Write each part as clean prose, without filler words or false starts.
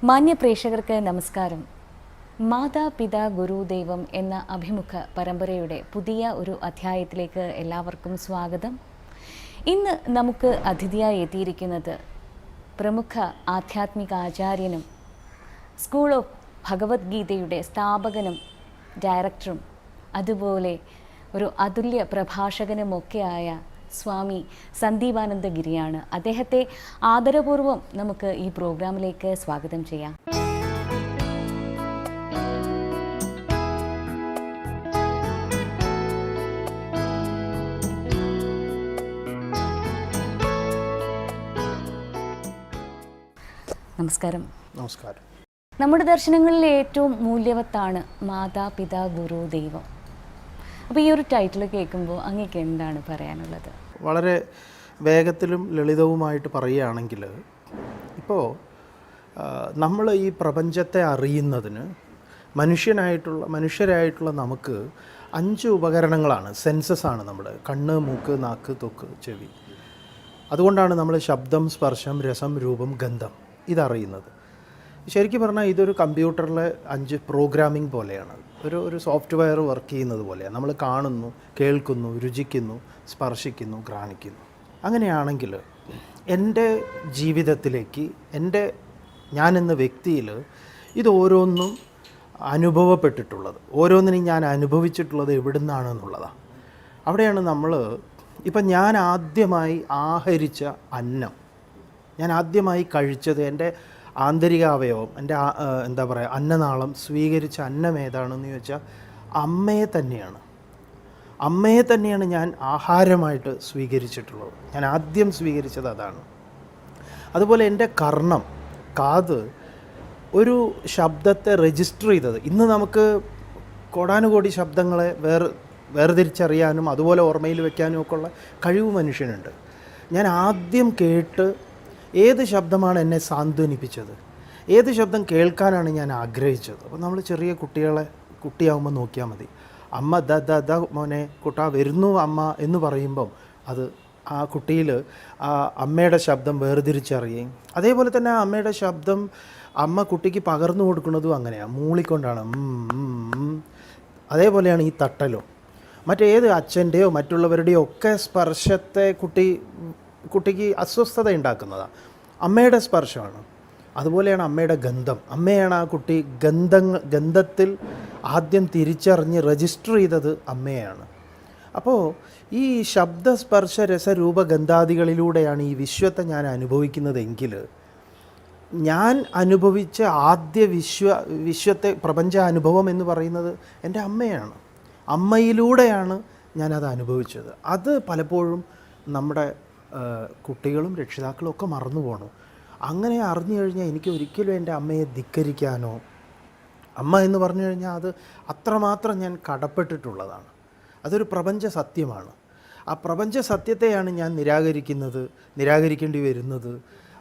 മാന്യ പ്രേക്ഷകർക്ക് നമസ്കാരം. മാതാപിതാ ഗുരുദൈവം എന്ന അഭിമുഖ പരമ്പരയുടെ പുതിയ ഒരു അധ്യായത്തിലേക്ക് എല്ലാവർക്കും സ്വാഗതം. ഇന്ന് നമുക്ക് അതിഥിയായി എത്തിയിരിക്കുന്നത് പ്രമുഖ ആധ്യാത്മിക ആചാര്യനും സ്കൂൾ ഓഫ് ഭഗവത്ഗീതയുടെ സ്ഥാപകനും ഡയറക്ടറും അതുപോലെ ഒരു അതുല്യ പ്രഭാഷകനുമൊക്കെയായ സ്വാമി സന്ദീപാനന്ദഗിരിയാണ്. അദ്ദേഹത്തെ ആദരപൂർവ്വം നമുക്ക് ഈ പ്രോഗ്രാമിലേക്ക് സ്വാഗതം ചെയ്യാം. നമസ്കാരം. നമസ്കാരം. നമ്മുടെ ദർശനങ്ങളിൽ ഏറ്റവും മൂല്യവത്താണ് മാതാപിതാ ഗുരു ദൈവം. അപ്പോൾ ഈ ഒരു ടൈറ്റിൽ കേൾക്കുമ്പോൾ അങ്ങേക്ക് എന്താണ് പറയാനുള്ളത്? വളരെ വേഗത്തിലും ലളിതവുമായിട്ട് പറയുകയാണെങ്കിൽ, ഇപ്പോൾ നമ്മൾ ഈ പ്രപഞ്ചത്തെ അറിയുന്നതിന് മനുഷ്യരായിട്ടുള്ള നമുക്ക് 5 ഉപകരണങ്ങളാണ്, സെൻസസാണ് നമ്മുടെ കണ്ണ്, മൂക്ക്, നാക്ക്, ത്വക്ക്, ചെവി. അതുകൊണ്ടാണ് നമ്മൾ ശബ്ദം, സ്പർശം, രസം, രൂപം, ഗന്ധം ഇതറിയുന്നത്. ശരിക്കും പറഞ്ഞാൽ ഇതൊരു കമ്പ്യൂട്ടറിലെ 5 പ്രോഗ്രാമിംഗ് പോലെയാണ്. ഒരു സോഫ്റ്റ്വെയർ വർക്ക് ചെയ്യുന്നത് പോലെയാണ്. നമ്മൾ കാണുന്നു, കേൾക്കുന്നു, രുചിക്കുന്നു, സ്പർശിക്കുന്നു, ഘ്രാണിക്കുന്നു. അങ്ങനെയാണെങ്കിൽ എൻ്റെ ജീവിതത്തിലേക്ക്, ഞാനെന്ന വ്യക്തിയിൽ ഇത് ഓരോന്നും അനുഭവപ്പെട്ടിട്ടുള്ളത്, ഓരോന്നിനും ഞാൻ അനുഭവിച്ചിട്ടുള്ളത് എവിടെ നിന്നാണെന്നുള്ളതാണ്. അവിടെയാണ് നമ്മൾ ഇപ്പം ഞാൻ ആദ്യമായി ആഹരിച്ച അന്നം, ഞാൻ ആദ്യമായി കഴിച്ചത്, എൻ്റെ ആന്തരിക അവയവം, എൻ്റെ അന്നനാളം സ്വീകരിച്ച അന്നം ഏതാണെന്ന് ചോദിച്ചാൽ അമ്മയെ തന്നെയാണ് ഞാൻ ആഹാരമായിട്ട് സ്വീകരിച്ചിട്ടുള്ളത്. ഞാൻ ആദ്യം സ്വീകരിച്ചത് അതാണ്. അതുപോലെ എൻ്റെ കർണം, കാത്, ഒരു ശബ്ദത്തെ രജിസ്റ്റർ ചെയ്തത്. ഇന്ന് നമുക്ക് കോടാനുകോടി ശബ്ദങ്ങളെ വേർതിരിച്ചറിയാനും അതുപോലെ ഓർമ്മയിൽ വെക്കാനും ഒക്കെ ഉള്ള കഴിവ് മനുഷ്യനുണ്ട്. ഞാൻ ആദ്യം കേട്ട് ഏത് ശബ്ദമാണ് എന്നെ സാന്ത്വനിപ്പിച്ചത്, ഏത് ശബ്ദം കേൾക്കാനാണ് ഞാൻ ആഗ്രഹിച്ചത്. അപ്പോൾ നമ്മൾ ചെറിയ കുട്ടിയാവുമ്പോൾ നോക്കിയാൽ മതി. അമ്മ ദ മോനെ കുട്ടാ വരുന്നു അമ്മ എന്ന് പറയുമ്പം അത് ആ കുട്ടിയിൽ ആ അമ്മയുടെ ശബ്ദം വേർതിരിച്ചറിയുകയും, അതേപോലെ തന്നെ ആ അമ്മയുടെ ശബ്ദം അമ്മ കുട്ടിക്ക് പകർന്നു കൊടുക്കുന്നതും അങ്ങനെയാണ്, മൂളിക്കൊണ്ടാണ്. അതേപോലെയാണ് ഈ തട്ടലും. മറ്റേത് അച്ഛൻ്റെയോ മറ്റുള്ളവരുടെയോ ഒക്കെ സ്പർശത്തെ കുട്ടിക്ക് അസ്വസ്ഥത ഉണ്ടാക്കുന്നതാണ്. അമ്മയുടെ സ്പർശമാണ്. അതുപോലെയാണ് അമ്മയുടെ ഗന്ധം. അമ്മയാണ് ആ കുട്ടി ഗന്ധത്തിൽ ആദ്യം തിരിച്ചറിഞ്ഞ് രജിസ്റ്റർ ചെയ്തത് അമ്മയാണ്. അപ്പോൾ ഈ ശബ്ദസ്പർശ രസരൂപഗന്ധാദികളിലൂടെയാണ് ഈ വിശ്വത്തെ ഞാൻ അനുഭവിക്കുന്നതെങ്കിൽ, ഞാൻ അനുഭവിച്ച ആദ്യ വിശ്വത്തെ പ്രപഞ്ച അനുഭവം എന്ന് പറയുന്നത് എൻ്റെ അമ്മയാണ്. അമ്മയിലൂടെയാണ് ഞാനത് അനുഭവിച്ചത്. അത് പലപ്പോഴും നമ്മുടെ കുട്ടികളും രക്ഷിതാക്കളും ഒക്കെ മറന്നു പോകണം. അങ്ങനെ അറിഞ്ഞു കഴിഞ്ഞാൽ എനിക്ക് ഒരിക്കലും എൻ്റെ അമ്മയെ ധിക്കരിക്കാനോ, അമ്മ എന്ന് പറഞ്ഞു കഴിഞ്ഞാൽ അത് അത്രമാത്രം ഞാൻ കടപ്പെട്ടിട്ടുള്ളതാണ്. അതൊരു പ്രപഞ്ച സത്യമാണ്. ആ പ്രപഞ്ച സത്യത്തെയാണ് ഞാൻ നിരാകരിക്കേണ്ടി വരുന്നത്,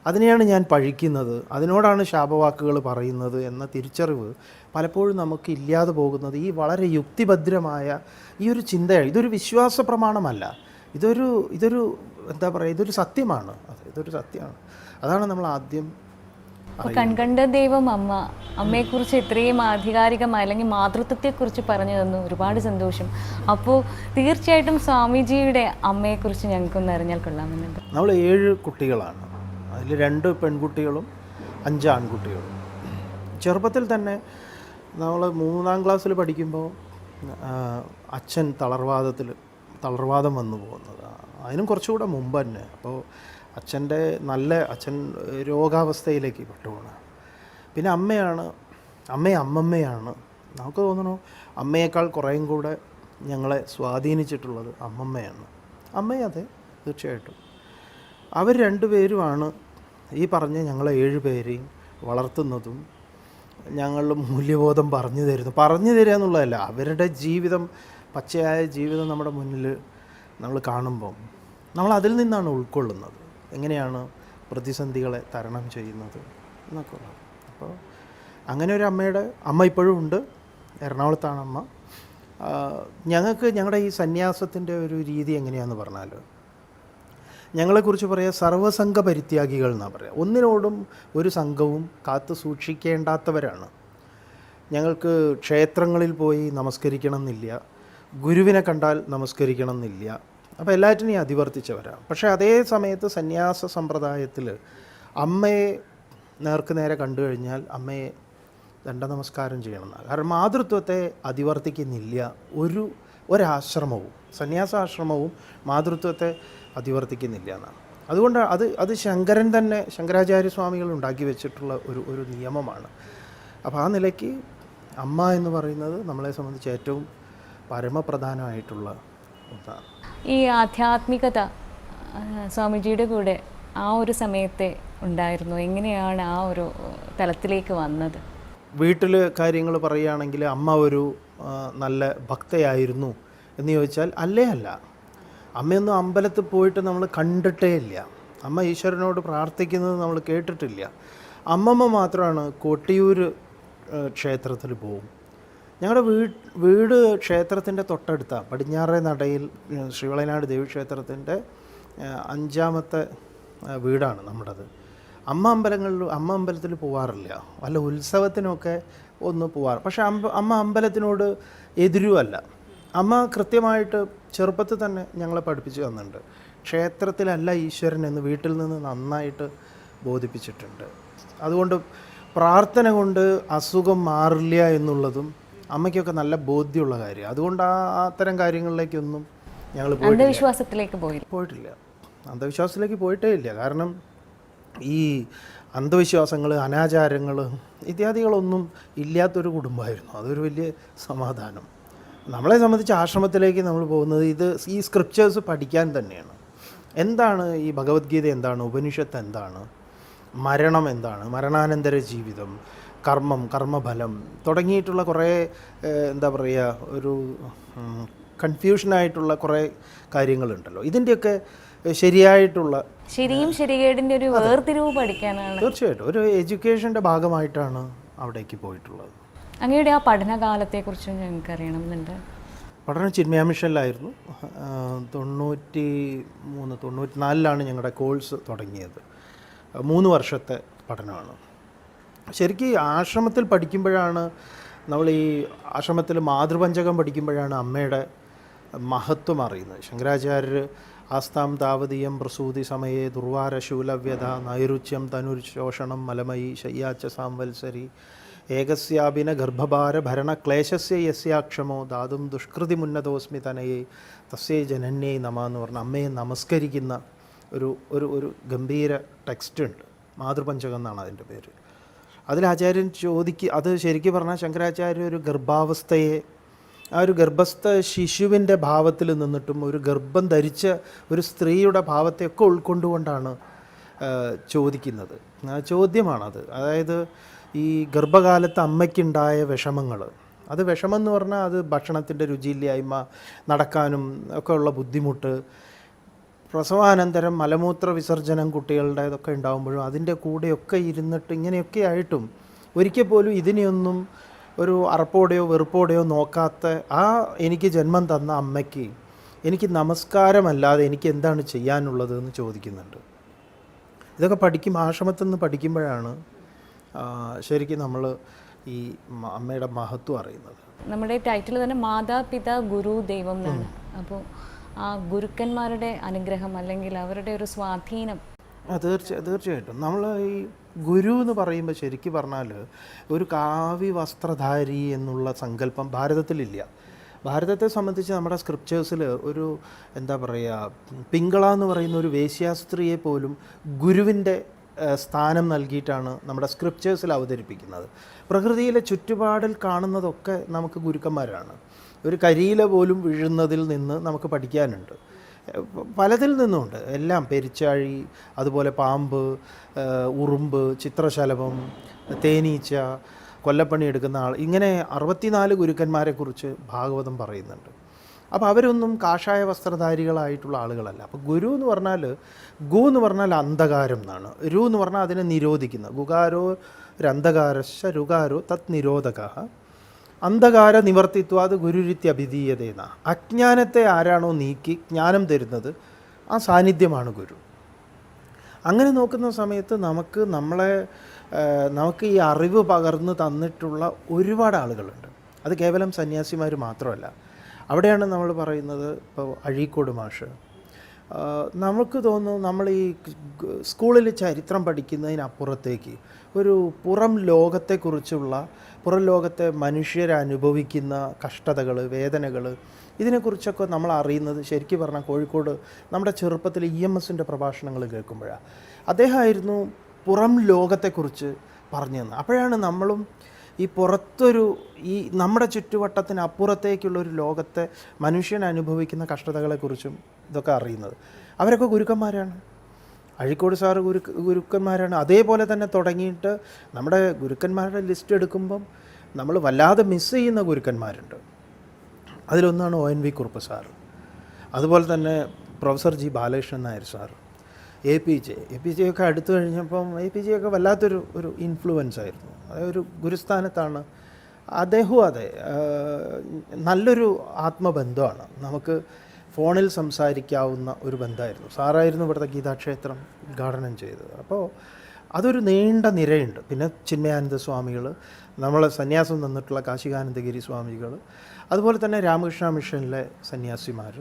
അതിനെയാണ് ഞാൻ പഴിക്കുന്നത്, അതിനോടാണ് ശാപവാക്കുകൾ പറയുന്നത് എന്ന തിരിച്ചറിവ് പലപ്പോഴും നമുക്ക് ഇല്ലാതെ പോകുന്നത് ഈ വളരെ യുക്തിഭദ്രമായ ഈ ഒരു ചിന്തയാണ്. ഇതൊരു വിശ്വാസ പ്രമാണമല്ല, ഇതൊരു ഇതൊരു സത്യമാണ്. ഇതൊരു സത്യമാണ്. അതാണ് നമ്മൾ ആദ്യം കൺകണ്ട ദൈവം അമ്മ. അമ്മയെക്കുറിച്ച് ഇത്രയും ആധികാരികമായി അല്ലെങ്കിൽ മാതൃത്വത്തെക്കുറിച്ച് പറഞ്ഞു തന്നു. ഒരുപാട് സന്തോഷം. അപ്പോൾ തീർച്ചയായിട്ടും സ്വാമിജിയുടെ അമ്മയെക്കുറിച്ച് ഞങ്ങൾക്കൊന്ന് അറിഞ്ഞാൽ കൊള്ളാമെന്നുണ്ട്. നമ്മൾ 7 കുട്ടികളാണ്. അതിൽ 2 പെൺകുട്ടികളും 5 ആൺകുട്ടികളും. ചെറുപ്പത്തിൽ തന്നെ നമ്മൾ 3ാം ക്ലാസ്സിൽ പഠിക്കുമ്പോൾ അച്ഛൻ തളർവാദം വന്നു പോകുന്നത്. അതിനും കുറച്ചുകൂടെ മുമ്പ് തന്നെ. അപ്പോൾ അച്ഛൻ രോഗാവസ്ഥയിലേക്ക് പെട്ടുപോകണം. പിന്നെ അമ്മമ്മയാണ്. നമുക്ക് തോന്നുന്നു അമ്മയേക്കാൾ കുറേയും കൂടെ ഞങ്ങളെ സ്വാധീനിച്ചിട്ടുള്ളത് അമ്മമ്മയാണ്. അതെ, തീർച്ചയായിട്ടും. അവർ 2 പേരുമാണ് ഈ പറഞ്ഞ ഞങ്ങളെ 7 പേരെയും വളർത്തുന്നതും ഞങ്ങളുടെ മൂല്യബോധം പറഞ്ഞു തരിക എന്നുള്ളതല്ല, അവരുടെ ജീവിതം, പച്ചയായ ജീവിതം നമ്മുടെ മുന്നിൽ നമ്മൾ കാണുമ്പം നമ്മൾ അതിൽ നിന്നാണ് ഉൾക്കൊള്ളുന്നത്. എങ്ങനെയാണ് പ്രതിസന്ധികളെ തരണം ചെയ്യുന്നത് എന്നൊക്കെ ഉള്ളത്. അപ്പോൾ അങ്ങനെ ഒരു അമ്മ ഇപ്പോഴും ഉണ്ട്. എറണാകുളത്താണ് അമ്മ. ഞങ്ങളുടെ ഈ സന്യാസത്തിൻ്റെ ഒരു രീതി എങ്ങനെയാണെന്ന് പറഞ്ഞാൽ, ഞങ്ങളെക്കുറിച്ച് പറയുക സർവ്വസംഘ പരിത്യാഗികൾ എന്നാണ് പറയുക. ഒന്നിനോടും ഒരു സംഘവും കാത്തു സൂക്ഷിക്കേണ്ടാത്തവരാണ്. ഞങ്ങൾക്ക് ക്ഷേത്രങ്ങളിൽ പോയി നമസ്കരിക്കണം എന്നില്ല, ഗുരുവിനെ കണ്ടാൽ നമസ്കരിക്കണം എന്നില്ല. അപ്പോൾ എല്ലാറ്റിനെയും അതിവർത്തിച്ചവരാണ്. പക്ഷേ അതേ സമയത്ത് സന്യാസ സമ്പ്രദായത്തിൽ അമ്മയെ നേർക്ക് നേരെ കണ്ടു കഴിഞ്ഞാൽ അമ്മയെ ദണ്ഡനമസ്കാരം ചെയ്യണമെന്നാണ്. കാരണം മാതൃത്വത്തെ അതിവർത്തിക്കുന്നില്ല ഒരാശ്രമവും, സന്യാസാശ്രമവും മാതൃത്വത്തെ അതിവർത്തിക്കുന്നില്ല എന്നാണ്. അതുകൊണ്ട് അത് ശങ്കരൻ തന്നെ, ശങ്കരാചാര്യസ്വാമികൾ ഉണ്ടാക്കി വെച്ചിട്ടുള്ള ഒരു നിയമമാണ്. അപ്പോൾ ആ നിലയ്ക്ക് അമ്മ എന്ന് പറയുന്നത് നമ്മളെ സംബന്ധിച്ച് ഏറ്റവും പരമപ്രധാനമായിട്ടുള്ള ഒന്നാണ്. ഈ ആധ്യാത്മികത സ്വാമിജിയുടെ കൂടെ ആ ഒരു സമയത്തെ ഉണ്ടായിരുന്നു. എങ്ങനെയാണ് ആ ഒരു തലത്തിലേക്ക് വന്നത്? വീട്ടിൽ കാര്യങ്ങൾ പറയുകയാണെങ്കിൽ അമ്മ ഒരു നല്ല ഭക്തയായിരുന്നു എന്ന് ചോദിച്ചാൽ അല്ല. അമ്മയൊന്നും അമ്പലത്തിൽ പോയിട്ട് നമ്മൾ കണ്ടിട്ടേ ഇല്ല. അമ്മ ഈശ്വരനോട് പ്രാർത്ഥിക്കുന്നത് നമ്മൾ കേട്ടിട്ടില്ല. അമ്മമ്മ മാത്രമാണ് കൊട്ടിയൂർ ക്ഷേത്രത്തിൽ പോകും. ഞങ്ങളുടെ വീട് ക്ഷേത്രത്തിൻ്റെ തൊട്ടടുത്താണ്, പടിഞ്ഞാറേ നടയിൽ ശ്രീവളനാട് ദേവീക്ഷേത്രത്തിൻ്റെ 5ാമത്തെ വീടാണ് നമ്മുടേത്. അമ്മ അമ്പലത്തിൽ പോവാറില്ല, വല്ല ഉത്സവത്തിനൊക്കെ ഒന്ന് പോവാറ്. പക്ഷേ അമ്മ അമ്പലത്തിനോട് എതിരുമല്ല. അമ്മ കൃത്യമായിട്ട് ചെറുപ്പത്തിൽ തന്നെ ഞങ്ങളെ പഠിപ്പിച്ചു തന്നിട്ടുണ്ട്. ക്ഷേത്രത്തിലല്ല ഈശ്വരൻ എന്ന് വീട്ടിൽ നിന്ന് നന്നായിട്ട് ബോധിപ്പിച്ചിട്ടുണ്ട്. അതുകൊണ്ട് പ്രാർത്ഥന കൊണ്ട് അസുഖം മാറില്ല എന്നുള്ളതും അമ്മയ്ക്കൊക്കെ നല്ല ബോധ്യമുള്ള കാര്യം. അതുകൊണ്ട് അത്തരം കാര്യങ്ങളിലേക്കൊന്നും ഞങ്ങൾ അന്ധവിശ്വാസത്തിലേക്ക് പോയിട്ടില്ല. അന്ധവിശ്വാസത്തിലേക്ക് പോയിട്ടേ ഇല്ല. കാരണം ഈ അന്ധവിശ്വാസങ്ങൾ, അനാചാരങ്ങൾ ഇത്യാദികളൊന്നും ഇല്ലാത്തൊരു കുടുംബമായിരുന്നു. അതൊരു വലിയ സമാധാനം. നമ്മളെ സംബന്ധിച്ച് ആശ്രമത്തിലേക്ക് നമ്മൾ പോകുന്നത് ഈ സ്ക്രിപ്റ്റേഴ്സ് പഠിക്കാൻ തന്നെയാണ്. എന്താണ് ഈ ഭഗവത്ഗീത, എന്താണ് ഉപനിഷത്ത്, എന്താണ് മരണം, എന്താണ് മരണാനന്തര ജീവിതം, കർമ്മം, കർമ്മഫലം തുടങ്ങിയിട്ടുള്ള കുറേ എന്താ പറയുക, ഒരു കൺഫ്യൂഷനായിട്ടുള്ള കുറേ കാര്യങ്ങളുണ്ടല്ലോ. ഇതിൻ്റെയൊക്കെ ശരിയായിട്ടുള്ള ശരിയും ശരികേടിൻ്റെ ഒരു വേർതിരിവ് പഠിക്കാനാണ്. തീർച്ചയായിട്ടും ഒരു എഡ്യൂക്കേഷൻ്റെ ഭാഗമായിട്ടാണ് അവിടേക്ക് പോയിട്ടുള്ളത്. അങ്ങയുടെ ആ പഠനകാലത്തെക്കുറിച്ച് ഞങ്ങൾക്ക് അറിയണമെന്നുണ്ട്. പഠനം ചിന്മയ മിഷനിലായിരുന്നു. 94 ഞങ്ങളുടെ കോഴ്സ് തുടങ്ങിയത്. 3 വർഷത്തെ പഠനമാണ്. ശരിക്കും ആശ്രമത്തിൽ പഠിക്കുമ്പോഴാണ്, നമ്മൾ ഈ ആശ്രമത്തിൽ മാതൃപഞ്ചകം പഠിക്കുമ്പോഴാണ് അമ്മയുടെ മഹത്വം അറിയുന്നത്. ശങ്കരാചാര്യർ ആസ്താം താവതീയം പ്രസൂതി സമയേ ദുർവാരശൂലവ്യത നൈരുച്യം തനുശോഷണം മലമയി ശയ്യാച്ച സാംവത്സരി ഏകസ്യാഭിന ഗർഭഭാര ഭരണക്ലേശസ്യ യസ്യാക്ഷമോ ദാതും ദുഷ്കൃതി മുന്നതോസ്മി തനയെ തസ്യേ ജനന്യേ നമ എന്ന് പറഞ്ഞ അമ്മയെ നമസ്കരിക്കുന്ന ഒരു ഗംഭീര ടെക്സ്റ്റ് ഉണ്ട്. മാതൃപഞ്ചകം എന്നാണ് അതിൻ്റെ പേര്. അതിൽ ആചാര്യൻ അത് ശരിക്കും പറഞ്ഞാൽ ശങ്കരാചാര്യ ഒരു ഗർഭാവസ്ഥയെ, ആ ഒരു ഗർഭസ്ഥ ശിശുവിൻ്റെ ഭാവത്തിൽ നിന്നിട്ടും ഒരു ഗർഭം ധരിച്ച ഒരു സ്ത്രീയുടെ ഭാവത്തെയൊക്കെ ഉൾക്കൊണ്ടുകൊണ്ടാണ് ചോദിക്കുന്നത്. ചോദ്യമാണത്. അതായത് ഈ ഗർഭകാലത്ത് അമ്മയ്ക്കുണ്ടായ വിഷമങ്ങൾ, അത് വിഷമം എന്ന് പറഞ്ഞാൽ അത് ഭക്ഷണത്തിൻ്റെ രുചിയില്ലായ്മ, നടക്കാനും ഒക്കെ ഉള്ള ബുദ്ധിമുട്ട്, പ്രസവാനന്തരം മലമൂത്ര വിസർജനം കുട്ടികളുടെ ഇതൊക്കെ ഉണ്ടാകുമ്പോഴും അതിൻ്റെ കൂടെയൊക്കെ ഇരുന്നിട്ട് ഇങ്ങനെയൊക്കെ ആയിട്ടും ഒരിക്കൽ പോലും ഇതിനെയൊന്നും ഒരു അറപ്പോടെയോ വെറുപ്പോടെയോ നോക്കാത്ത ആ എനിക്ക് ജന്മം തന്ന അമ്മയ്ക്ക് എനിക്ക് നമസ്കാരമല്ലാതെ എനിക്ക് എന്താണ് ചെയ്യാനുള്ളത് എന്ന് ചോദിക്കുന്നുണ്ട്. ഇതൊക്കെ ആശ്രമത്തിൽ നിന്ന് പഠിക്കുമ്പോഴാണ് ശരിക്കും നമ്മൾ ഈ അമ്മയുടെ മഹത്വം അറിയുന്നത്. നമ്മുടെ ടൈറ്റിൽ തന്നെ മാതാപിതാ ഗുരു ദൈവം എന്നാണ്. അപ്പോൾ ആ ഗുരുക്കന്മാരുടെ അനുഗ്രഹം അല്ലെങ്കിൽ അവരുടെ ഒരു സ്വാധീനം. തീർച്ചയായിട്ടും നമ്മൾ ഈ ഗുരു എന്ന് പറയുമ്പോൾ ശരിക്കും പറഞ്ഞാൽ ഒരു കാവ്യ വസ്ത്രധാരി എന്നുള്ള സങ്കല്പം ഭാരതത്തിലില്ല. ഭാരതത്തെ സംബന്ധിച്ച് നമ്മുടെ സ്ക്രിപ്റ്റേഴ്സിൽ ഒരു എന്താ പറയുക, പിങ്കള എന്ന് പറയുന്ന ഒരു വേശ്യാസ്ത്രീയെ പോലും ഗുരുവിൻ്റെ സ്ഥാനം നൽകിയിട്ടാണ് നമ്മുടെ സ്ക്രിപ്റ്റേഴ്സിൽ അവതരിപ്പിക്കുന്നത്. പ്രകൃതിയിലെ ചുറ്റുപാടിൽ കാണുന്നതൊക്കെ നമുക്ക് ഗുരുക്കന്മാരാണ്. ഒരു കരിയില പോലും വീഴുന്നതിൽ നിന്ന് നമുക്ക് പഠിക്കാനുണ്ട്, പലതിൽ നിന്നുമുണ്ട്. എല്ലാം പെരിച്ചാഴി, അതുപോലെ പാമ്പ്, ഉറുമ്പ്, ചിത്രശലഭം, തേനീച്ച, കൊല്ലപ്പണി എടുക്കുന്ന ആൾ, ഇങ്ങനെ 64 ഗുരുക്കന്മാരെക്കുറിച്ച് ഭാഗവതം പറയുന്നുണ്ട്. അപ്പോൾ അവരൊന്നും കാഷായ വസ്ത്രധാരികളായിട്ടുള്ള ആളുകളല്ല. അപ്പോൾ ഗുരു എന്ന് പറഞ്ഞാൽ, ഗു എന്ന് പറഞ്ഞാൽ അന്ധകാരം എന്നാണ്, രു എന്ന് പറഞ്ഞാൽ അതിനെ നിരോധിക്കുന്ന, ഗുകാരോ രന്ധകാരശ്ച രുകാരോ തത് നിരോധക അന്ധകാര നിവർത്തിത്വാത് ഗുരുരിത്യഭിധീയതേന. അജ്ഞാനത്തെ ആരാണോ നീക്കി ജ്ഞാനം തരുന്നത് ആ സാന്നിധ്യമാണ് ഗുരു. അങ്ങനെ നോക്കുന്ന സമയത്ത് നമുക്ക് ഈ അറിവ് പകർന്നു തന്നിട്ടുള്ള ഒരുപാട് ആളുകളുണ്ട്. അത് കേവലം സന്യാസിമാർ മാത്രമല്ല. അവിടെയാണ് നമ്മൾ പറയുന്നത്, ഇപ്പോൾ അഴീക്കോട് മാഷ്, നമുക്ക് തോന്നുന്നു നമ്മൾ ഈ സ്കൂളിൽ ചരിത്രം പഠിക്കുന്നതിനപ്പുറത്തേക്ക് ഒരു പുറം ലോകത്തെ മനുഷ്യരനുഭവിക്കുന്ന കഷ്ടതകൾ, വേദനകൾ, ഇതിനെക്കുറിച്ചൊക്കെ നമ്മൾ അറിയുന്നത് ശരിക്കും പറഞ്ഞാൽ കോഴിക്കോട് നമ്മുടെ ചെറുപ്പത്തിൽ EMSൻ്റെ പ്രഭാഷണങ്ങൾ കേൾക്കുമ്പോഴാണ്. അദ്ദേഹമായിരുന്നു പുറം ലോകത്തെക്കുറിച്ച് പറഞ്ഞു തന്നത്. അപ്പോഴാണ് നമ്മളും ഈ നമ്മുടെ ചുറ്റുവട്ടത്തിനപ്പുറത്തേക്കുള്ളൊരു ലോകത്തെ മനുഷ്യൻ അനുഭവിക്കുന്ന കഷ്ടതകളെക്കുറിച്ചും ഇതൊക്കെ അറിയുന്നത്. അവരൊക്കെ ഗുരുക്കന്മാരാണ്. അഴീക്കോട് സാറ് ഗുരുക്കന്മാരാണ്. അതേപോലെ തന്നെ തുടങ്ങിയിട്ട് നമ്മുടെ ഗുരുക്കന്മാരുടെ ലിസ്റ്റ് എടുക്കുമ്പം നമ്മൾ വല്ലാതെ മിസ് ചെയ്യുന്ന ഗുരുക്കന്മാരുണ്ട്. അതിലൊന്നാണ് ONV കുറുപ്പ് സാറ്, അതുപോലെ തന്നെ professor G Balakrishnan Nair sir, APJ ഒക്കെ അടുത്തു കഴിഞ്ഞപ്പം APJ ഒക്കെ വല്ലാത്തൊരു ഇൻഫ്ലുവൻസ് ആയിരുന്നു. അതൊരു ഗുരുസ്ഥാനത്താണ് അദ്ദേഹവും. അതെ, നല്ലൊരു ആത്മബന്ധമാണ്. നമുക്ക് ഫോണിൽ സംസാരിക്കാവുന്ന ഒരു ബന്ധമായിരുന്നു. സാറായിരുന്നു ഇവിടുത്തെ ഗീതാക്ഷേത്രം ഉദ്ഘാടനം ചെയ്തത്. അപ്പോൾ അതൊരു നീണ്ട നിരയുണ്ട്. പിന്നെ ചിന്മയാനന്ദ സ്വാമികൾ, നമ്മളെ സന്യാസം തന്നിട്ടുള്ള കാശികാനന്ദഗിരി സ്വാമികൾ, അതുപോലെ തന്നെ രാമകൃഷ്ണ മിഷനിലെ സന്യാസിമാർ,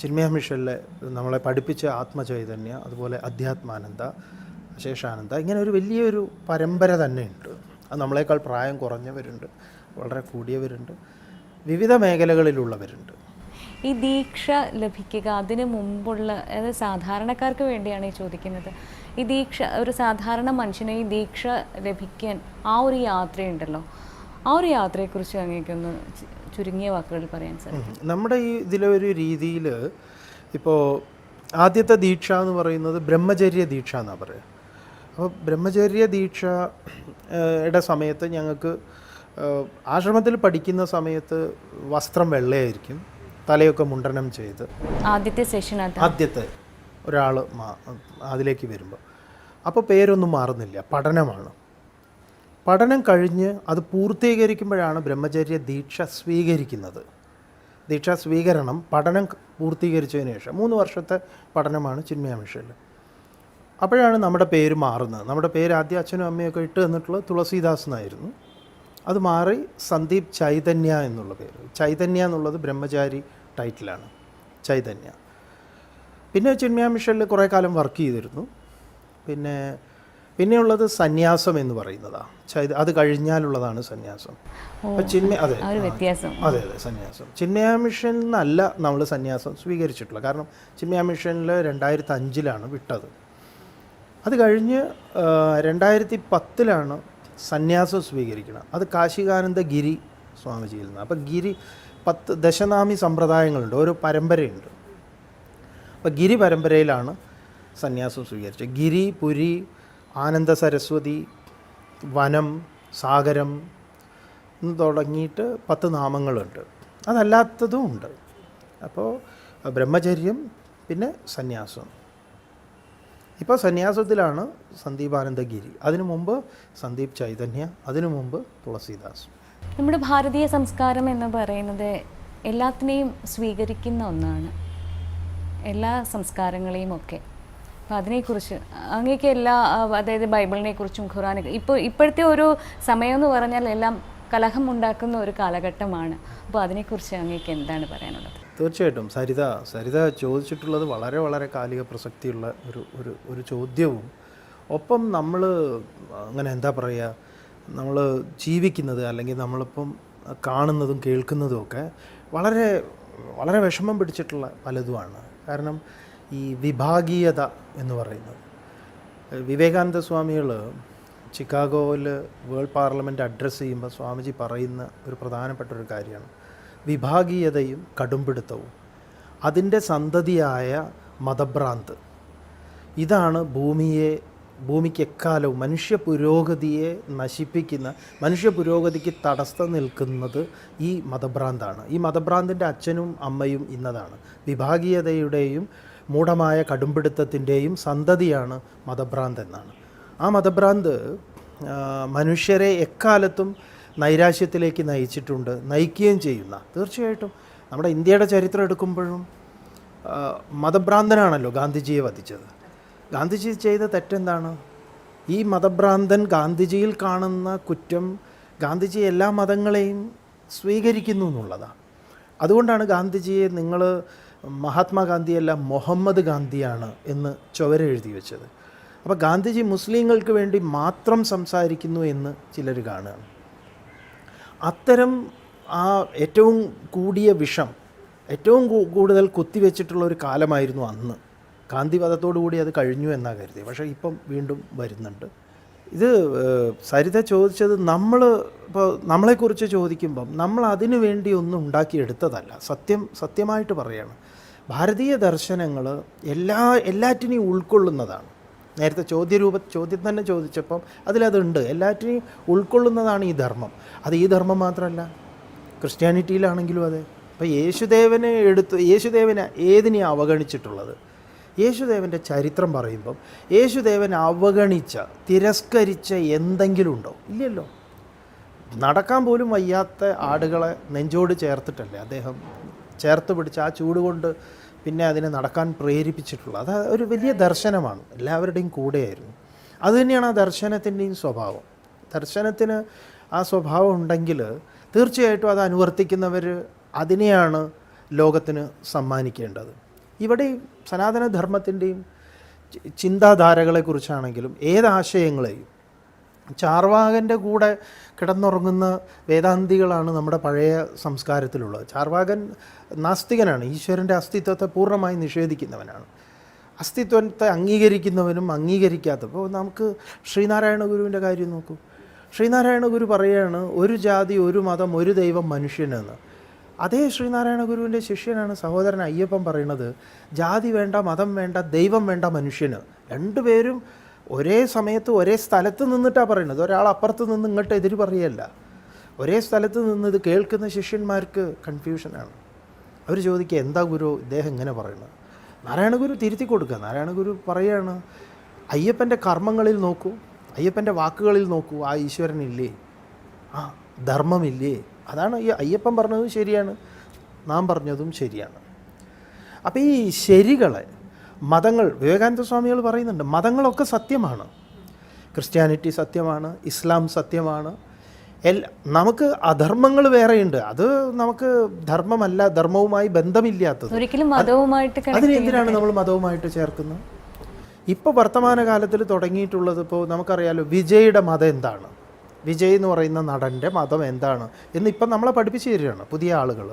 ചിന്മയ മിഷനിലെ നമ്മളെ പഠിപ്പിച്ച ആത്മചൈതന്യ, അതുപോലെ അധ്യാത്മാനന്ദ, അശേഷാനന്ദ, ഇങ്ങനെ ഒരു വലിയൊരു പരമ്പര തന്നെയുണ്ട്. അത് നമ്മളെക്കാൾ പ്രായം കുറഞ്ഞവരുണ്ട്, വളരെ കൂടിയവരുണ്ട്, വിവിധ മേഖലകളിലുള്ളവരുണ്ട്. ഈ ദീക്ഷ ലഭിക്കുക, അതിന് മുമ്പുള്ള, അതായത് സാധാരണക്കാർക്ക് വേണ്ടിയാണ് ഈ ചോദിക്കുന്നത്. ഈ ദീക്ഷ, ഒരു സാധാരണ മനുഷ്യനെ ഈ ദീക്ഷ ലഭിക്കാൻ ആ ഒരു യാത്രയുണ്ടല്ലോ, ആ ഒരു യാത്രയെക്കുറിച്ച് അങ്ങേക്കൊന്ന് ചുരുങ്ങിയ വാക്കുകളിൽ പറയാൻ സാധിക്കും? നമ്മുടെ ഈ ഇതിലൊരു രീതിയിൽ ഇപ്പോൾ ആദ്യത്തെ ദീക്ഷ എന്ന് പറയുന്നത് ബ്രഹ്മചര്യ ദീക്ഷ എന്നാണ് പറയുക. അപ്പോൾ ബ്രഹ്മചര്യ ദീക്ഷയുടെ സമയത്ത് ഞങ്ങൾക്ക് ആശ്രമത്തിൽ പഠിക്കുന്ന സമയത്ത് വസ്ത്രം വെള്ളയായിരിക്കും, തലയൊക്കെ മുണ്ടനം ചെയ്ത്. ആദ്യത്തെ ഒരാൾ അതിലേക്ക് വരുമ്പോൾ അപ്പോൾ പേരൊന്നും മാറുന്നില്ല, പഠനമാണ്. പഠനം കഴിഞ്ഞ് അത് പൂർത്തീകരിക്കുമ്പോഴാണ് ബ്രഹ്മചര്യ ദീക്ഷ സ്വീകരിക്കുന്നത്. ദീക്ഷാ സ്വീകരണം പഠനം പൂർത്തീകരിച്ചതിന് ശേഷം 3 വർഷത്തെ പഠനമാണ് ചിന്മയ മിഷനിൽ. അപ്പോഴാണ് നമ്മുടെ പേര് മാറുന്നത്. നമ്മുടെ പേര് ആദ്യം അച്ഛനും അമ്മയൊക്കെ ഇട്ട് തന്നിട്ടുള്ളത് തുളസീദാസ് എന്നായിരുന്നു. അത് മാറി സന്ദീപ് ചൈതന്യ എന്നുള്ള പേര്. ചൈതന്യ എന്നുള്ളത് ബ്രഹ്മചാരി ടൈറ്റിലാണ്, ചൈതന്യ. പിന്നെ ചിന്മയ മിഷനിൽ കുറേ കാലം വർക്ക് ചെയ്തിരുന്നു. പിന്നെയുള്ളത് സന്യാസം എന്ന് പറയുന്നതാണ്. അത് കഴിഞ്ഞാലുള്ളതാണ് സന്യാസം. അതെ, സന്യാസം. ചിന്മയ മിഷനിൽ നിന്നല്ല നമ്മൾ സന്യാസം സ്വീകരിച്ചിട്ടുള്ളത്. കാരണം ചിന്മയ മിഷനിൽ 2005 വിട്ടത്. അത് കഴിഞ്ഞ് 2010 സന്യാസം സ്വീകരിക്കണം. അത് കാശികാനന്ദ ഗിരി സ്വാമിജിയിൽ നിന്ന്. അപ്പോൾ 10 ദശനാമി സമ്പ്രദായങ്ങളുണ്ട്, ഓരോ പരമ്പരയുണ്ട്. അപ്പോൾ ഗിരി പരമ്പരയിലാണ് സന്യാസം സ്വീകരിച്ചത്. ഗിരി, പുരി, ആനന്ദ സരസ്വതി, വനം, സാഗരം എന്ന് തുടങ്ങിയിട്ട് 10 നാമങ്ങളുണ്ട്. അതല്ലാത്തതും ഉണ്ട്. അപ്പോൾ ബ്രഹ്മചര്യം, പിന്നെ സന്യാസം. ഇപ്പോൾ സന്യാസത്തിലാണ് സന്ദീപാനന്ദഗിരി, അതിനു മുമ്പ് സന്ദീപ് ചൈതന്യ, അതിനു മുമ്പ് തുളസീദാസ്. നമ്മുടെ ഭാരതീയ സംസ്കാരം എന്ന് പറയുന്നത് എല്ലാത്തിനെയും സ്വീകരിക്കുന്ന ഒന്നാണ്, എല്ലാ സംസ്കാരങ്ങളെയും ഒക്കെ. അപ്പോൾ അതിനെക്കുറിച്ച് അങ്ങേക്ക് അതായത് ബൈബിളിനെ കുറിച്ചും ഖുറാനെ, ഇപ്പോഴത്തെ ഒരു സമയം എന്ന് പറഞ്ഞാൽ എല്ലാം കലഹം ഉണ്ടാക്കുന്ന ഒരു കാലഘട്ടമാണ്. അപ്പോൾ അതിനെക്കുറിച്ച് അങ്ങേക്ക് എന്താണ് പറയാനുള്ളത്? തീർച്ചയായിട്ടും സരിത ചോദിച്ചിട്ടുള്ളത് വളരെ വളരെ കാലിക പ്രസക്തിയുള്ള ഒരു ചോദ്യവും, ഒപ്പം നമ്മൾ അങ്ങനെ എന്താ പറയുക, നമ്മൾ ജീവിക്കുന്നത് അല്ലെങ്കിൽ നമ്മളിപ്പം കാണുന്നതും കേൾക്കുന്നതുമൊക്കെ വളരെ വളരെ വിഷമം പിടിച്ചിട്ടുള്ള പലതുമാണ്. കാരണം ഈ വിഭാഗീയത എന്ന് പറയുന്നത്, വിവേകാനന്ദ സ്വാമികൾ ചിക്കാഗോയിൽ വേൾഡ് പാർലമെൻറ്റ് അഡ്രസ്സ് ചെയ്യുമ്പോൾ സ്വാമിജി പറയുന്ന ഒരു പ്രധാനപ്പെട്ട ഒരു കാര്യമാണ് വിഭാഗീയതയും കടുംപിടുത്തവും. അതിൻ്റെ സന്തതിയായ മതഭ്രാന്ത്, ഇതാണ് ഭൂമിക്ക് എക്കാലവും മനുഷ്യ പുരോഗതിയെ നശിപ്പിക്കുന്ന, മനുഷ്യ പുരോഗതിക്ക് തടസ്സം നിൽക്കുന്നത് ഈ മതഭ്രാന്താണ്. ഈ മതഭ്രാന്തിൻ്റെ അച്ഛനും അമ്മയും ഇന്നതാണ്. വിഭാഗീയതയുടെയും മൂഢമായ കടുംപിടുത്തത്തിൻ്റെയും സന്തതിയാണ് മതഭ്രാന്ത് എന്നാണ്. ആ മതഭ്രാന്ത് മനുഷ്യരെ എക്കാലത്തും നൈരാശ്യത്തിലേക്ക് നയിച്ചിട്ടുണ്ട്, നയിക്കുകയും ചെയ്യുന്ന. തീർച്ചയായിട്ടും നമ്മുടെ ഇന്ത്യയുടെ ചരിത്രം എടുക്കുമ്പോഴും മതഭ്രാന്തനാണല്ലോ ഗാന്ധിജിയെ വധിച്ചത്. ഗാന്ധിജി ചെയ്ത തെറ്റെന്താണ്? ഈ മതഭ്രാന്തൻ ഗാന്ധിജിയിൽ കാണുന്ന കുറ്റം ഗാന്ധിജി എല്ലാ മതങ്ങളെയും സ്വീകരിക്കുന്നു എന്നുള്ളതാണ്. അതുകൊണ്ടാണ് ഗാന്ധിജിയെ നിങ്ങൾ മഹാത്മാഗാന്ധിയല്ല മുഹമ്മദ് ഗാന്ധിയാണ് എന്ന് ചുവരെഴുതി വെച്ചത്. അപ്പോൾ ഗാന്ധിജി മുസ്ലിങ്ങൾക്ക് വേണ്ടി മാത്രം സംസാരിക്കുന്നു എന്ന് ചിലർ കാണുകയാണ്. അത്തരം ആ ഏറ്റവും കൂടിയ വിഷം ഏറ്റവും കൂടുതൽ കുത്തിവെച്ചിട്ടുള്ള ഒരു കാലമായിരുന്നു അന്ന്. ഗാന്ധി വധത്തോടുകൂടി അത് കഴിഞ്ഞു എന്നാണ് കരുതി. പക്ഷേ ഇപ്പം വീണ്ടും വരുന്നുണ്ട്. ഇത് സരിത ചോദിച്ചത് ഇപ്പോൾ നമ്മളെക്കുറിച്ച് ചോദിക്കുമ്പം നമ്മൾ അതിനു വേണ്ടി ഒന്നും ഉണ്ടാക്കിയെടുത്തതല്ല. സത്യമായിട്ട് പറയാണ്, ഭാരതീയ ദർശനങ്ങൾ എല്ലാറ്റിനെയും ഉൾക്കൊള്ളുന്നതാണ്. നേരത്തെ ചോദ്യം തന്നെ ചോദിച്ചപ്പം അതിലതുണ്ട്. എല്ലാറ്റിനെയും ഉൾക്കൊള്ളുന്നതാണ് ഈ ധർമ്മം. അത് ഈ ധർമ്മം മാത്രമല്ല, ക്രിസ്ത്യാനിറ്റിയിലാണെങ്കിലും അതെ. ഇപ്പോൾ യേശുദേവനെ ഏതിനെയാണ് അവഗണിച്ചിട്ടുള്ളത്? യേശുദേവൻ്റെ ചരിത്രം പറയുമ്പം യേശുദേവൻ അവഗണിച്ച, തിരസ്കരിച്ച എന്തെങ്കിലും ഉണ്ടോ? ഇല്ലല്ലോ. നടക്കാൻ പോലും വയ്യാത്ത ആടുകളെ നെഞ്ചോട് ചേർത്തിട്ടല്ലേ അദ്ദേഹം ചേർത്ത് പിടിച്ച് ആ ചൂട് കൊണ്ട് പിന്നെ അതിനെ നടക്കാൻ പ്രേരിപ്പിച്ചിട്ടുള്ളത്. അത് ഒരു വലിയ ദർശനമാണ്, എല്ലാവരുടെയും കൂടെയായിരുന്നു. അതുതന്നെയാണ് ആ ദർശനത്തിൻ്റെയും സ്വഭാവം. ദർശനത്തിന് ആ സ്വഭാവം ഉണ്ടെങ്കിൽ തീർച്ചയായിട്ടും അത് അനുവർത്തിക്കുന്നവർ അതിനെയാണ് ലോകത്തിന് സമ്മാനിക്കേണ്ടത്. ഇവിടെ സനാതനധർമ്മത്തിൻ്റെയും ചിന്താധാരകളെക്കുറിച്ചാണെങ്കിലും ഏതാശയങ്ങളെയും ചാർവാകൻ്റെ കൂടെ കിടന്നുറങ്ങുന്ന വേദാന്തികളാണ് നമ്മുടെ പഴയ സംസ്കാരത്തിലുള്ളത്. ചാർവാകൻ നാസ്തികനാണ്, ഈശ്വരൻ്റെ അസ്തിത്വത്തെ പൂർണ്ണമായി നിഷേധിക്കുന്നവനാണ്. അസ്തിത്വത്തെ അംഗീകരിക്കുന്നവനും അംഗീകരിക്കാത്തപ്പോൾ നമുക്ക് ശ്രീനാരായണ ഗുരുവിൻ്റെ കാര്യം നോക്കൂ. ശ്രീനാരായണ ഗുരു പറയുകയാണ്, ഒരു ജാതി, ഒരു മതം, ഒരു ദൈവം, മനുഷ്യനെന്ന്. അതേ ശ്രീനാരായണ ഗുരുവിൻ്റെ ശിഷ്യനാണ് സഹോദരൻ അയ്യപ്പൻ പറയുന്നത്, ജാതി വേണ്ട, മതം വേണ്ട, ദൈവം വേണ്ട, മനുഷ്യന്. രണ്ടുപേരും ഒരേ സമയത്ത് ഒരേ സ്ഥലത്ത് നിന്നിട്ടാണ് പറയുന്നത്. ഒരാൾ അപ്പുറത്ത് നിന്ന് ഇങ്ങോട്ട് എതിര് പറയുകയല്ല. ഒരേ സ്ഥലത്ത് നിന്ന് ഇത് കേൾക്കുന്ന ശിഷ്യന്മാർക്ക് കൺഫ്യൂഷനാണ്. അവർ ചോദിക്കുക, എന്താ ഗുരു ഇദ്ദേഹം ഇങ്ങനെ പറയുന്നത്? നാരായണ ഗുരു തിരുത്തി കൊടുക്കുക. നാരായണ ഗുരു പറയുകയാണ്, അയ്യപ്പൻ്റെ കർമ്മങ്ങളിൽ നോക്കൂ, അയ്യപ്പൻ്റെ വാക്കുകളിൽ നോക്കൂ, ആ ഈശ്വരനില്ലേ, ആ ധർമ്മമില്ലേ? അതാണ് ഈ അയ്യപ്പൻ പറഞ്ഞതും ശരിയാണ്, നാം പറഞ്ഞതും ശരിയാണ്. അപ്പോൾ ഈ ശരികളെ മതങ്ങൾ, വിവേകാനന്ദ സ്വാമികൾ പറയുന്നുണ്ട്, മതങ്ങളൊക്കെ സത്യമാണ്. ക്രിസ്ത്യാനിറ്റി സത്യമാണ്, ഇസ്ലാം സത്യമാണ്. നമുക്ക് അധർമ്മങ്ങൾ വേറെയുണ്ട്, അത് നമുക്ക് ധർമ്മമല്ല, ധർമ്മവുമായി ബന്ധമില്ലാത്തത്. ഒരിക്കലും മതവുമായിട്ട് അതിനെന്തിനാണ് നമ്മൾ മതവുമായിട്ട് ചേർക്കുന്നത്? ഇപ്പോൾ വർത്തമാനകാലത്തിൽ തുടങ്ങിയിട്ടുള്ളത്, ഇപ്പോൾ നമുക്കറിയാലോ വിജയുടെ മതം എന്താണ്, വിജയ് എന്ന് പറയുന്ന നടൻ്റെ മതം എന്താണ് എന്നിപ്പം നമ്മളെ പഠിപ്പിച്ചു തരികയാണ് പുതിയ ആളുകൾ.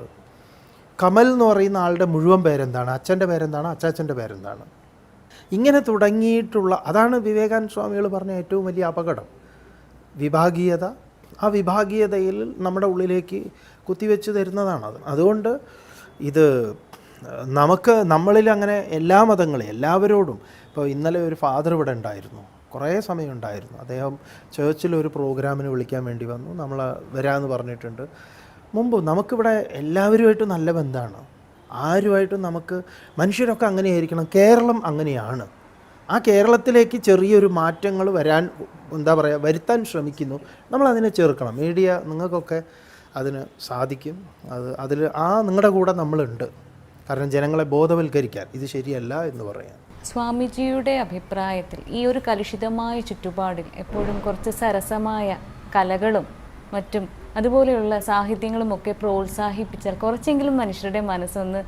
കമൽ എന്ന് പറയുന്ന ആളുടെ മുഴുവൻ പേരെന്താണ്, അച്ഛൻ്റെ പേരെന്താണ്, അച്ചാച്ചൻ്റെ പേരെന്താണ്, ഇങ്ങനെ തുടങ്ങിയിട്ടുള്ള, അതാണ് വിവേകാനന്ദ സ്വാമികൾ പറഞ്ഞ ഏറ്റവും വലിയ അപകടം, വിഭാഗീയത. ആ വിഭാഗീയതയിൽ നമ്മുടെ ഉള്ളിലേക്ക് കുത്തിവെച്ച് തരുന്നതാണത്. അതുകൊണ്ട് ഇത് നമ്മളിൽ അങ്ങനെ എല്ലാ മതങ്ങളെയും എല്ലാവരോടും, ഇപ്പോൾ ഇന്നലെ ഒരു ഫാദർ ഇവിടെ ഉണ്ടായിരുന്നു, കുറേ സമയം ഉണ്ടായിരുന്നു. അദ്ദേഹം ചേർച്ചിലൊരു പ്രോഗ്രാമിന് വിളിക്കാൻ വേണ്ടി വന്നു, നമ്മൾ വരാമെന്ന് പറഞ്ഞിട്ടുണ്ട്. മുമ്പ് നമുക്കിവിടെ എല്ലാവരുമായിട്ടും നല്ല ബന്ധമാണ്, ആരുമായിട്ടും നമുക്ക്, മനുഷ്യരൊക്കെ അങ്ങനെയായിരിക്കണം. കേരളം അങ്ങനെയാണ്. ആ കേരളത്തിലേക്ക് ചെറിയൊരു മാറ്റങ്ങൾ വരുത്താൻ ശ്രമിക്കുന്നു. നമ്മളതിനെ ചേർക്കണം. മീഡിയ നിങ്ങൾക്കൊക്കെ അതിന് സാധിക്കും. അതിൽ നിങ്ങളുടെ കൂടെ നമ്മളുണ്ട്. കാരണം ജനങ്ങളെ ബോധവൽക്കരിക്കാൻ ഇത് ശരിയല്ല എന്ന് പറയാൻ. സ്വാമിജിയുടെ അഭിപ്രായത്തിൽ ഈ ഒരു കലുഷിതമായ ചുറ്റുപാടിൽ എപ്പോഴും കുറച്ച് സരസമായ കലകളും മറ്റും അതുപോലെയുള്ള സാഹിത്യങ്ങളും ഒക്കെ പ്രോത്സാഹിപ്പിച്ചാൽ കുറച്ചെങ്കിലും മനുഷ്യരുടെ മനസ്സൊന്ന്